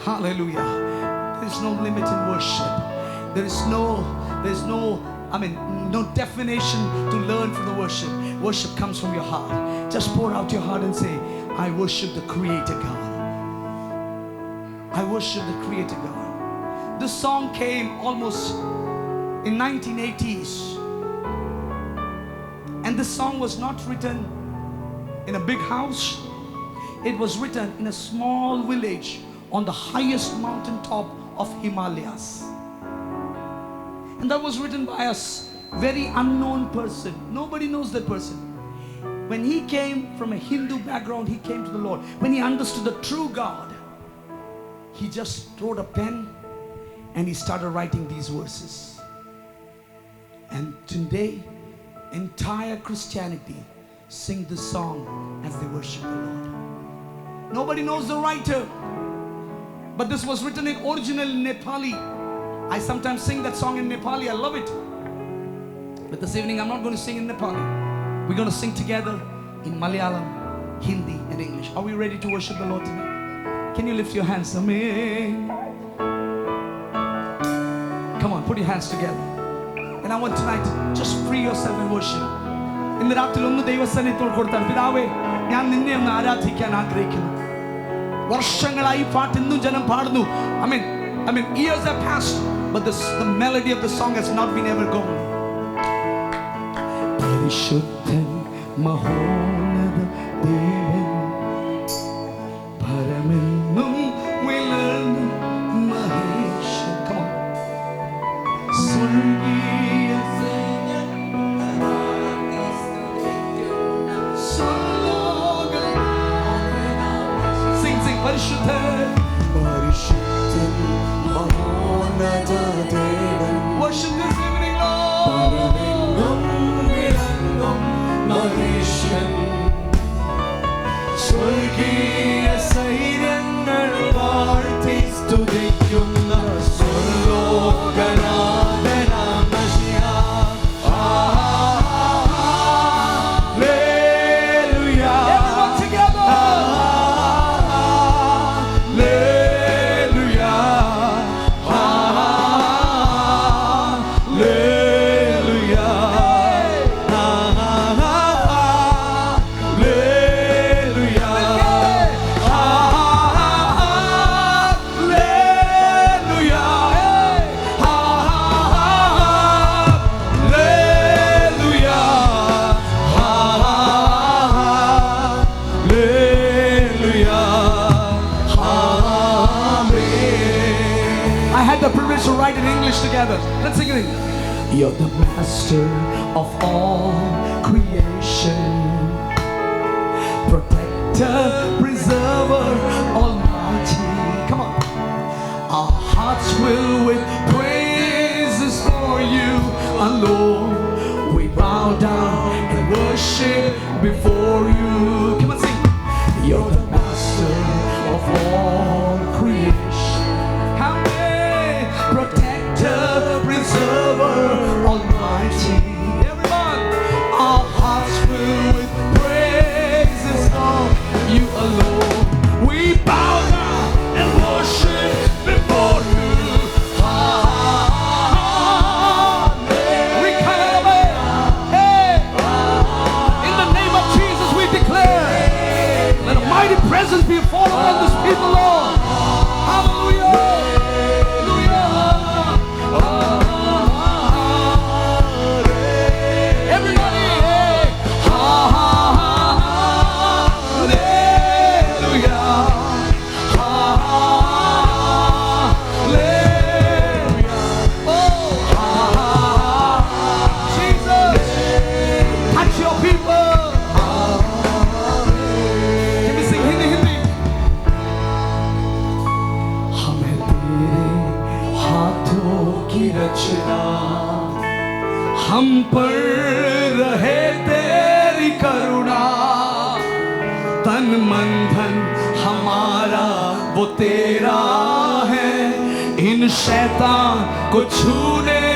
Hallelujah. There is no limit in worship. There is no no definition to learn from the worship. Worship comes from your heart. Just pour out your heart and say, I worship the Creator God. I worship the Creator God. This song came almost in 1980s. And this song was not written in a big house. It was written in a small village on the highest mountain top of Himalayas. And that was written by a very unknown person. Nobody knows that person. When he came from a Hindu background, he came to the Lord. When he understood the true God, he just wrote a pen and he started writing these verses. And today, entire Christianity sing this song as they worship the Lord. Nobody knows the writer, but this was written in original Nepali. I sometimes sing that song in Nepali. I love it. But this evening I'm not going to sing in Nepali. We're going to sing together in Malayalam, Hindi and English. Are we ready to worship the Lord tonight? Can you lift your hands? Amen. Come on, put your hands together. And I want tonight, just free yourself and worship. In the afternoon, the ദൈവസന്നിധിയിൽ കൊടുത്താൽ പിതാവേ ഞാൻ നിന്നെ ഒന്ന് ആരാധിക്കാൻ ആഗ്രഹിക്കുന്നു. വർഷങ്ങളായി പാട്ട് ഇന്നും ജനം പാടുന്നു. I mean years have passed, but the melody of the song has not been ever gone. പരിശുദ്ധൻ മഹോന്നത ദേവൻ പരമെന്നും വിളർന്ന മഹേശൻ. Come on. സ്വർഗീയ പരിശുദ്ധൻ മഹോന്നത ദേവൻ. Worship this evening, Lord. പരമെന്നും വിളങ്ങും മഹേശൻ സ്വർഗീയ സൈന്യങ്ങൾ വാഴ്ത്തി സ്തുതിക്കുന്ന സ്വർലോകനാഥനാം Mshiha. To write in English together. Let's sing it. You're the master of all creation, protector, preserver, almighty. Come on. Our hearts will with praises for you alone. We bow down and worship before you. Come on, sing. You're the master of all creation. Protector, preserver, almighty. Everyone, our hearts fill with praises for you alone. We bow down and worship before you. We come away. Hey, in the name of Jesus, we declare, let a mighty presence be fallen on this people, Lord. Hallelujah. हम पर रहे तेरी करुणा, तन मन धन हमारा वो तेरा है, इन शैतान को छूने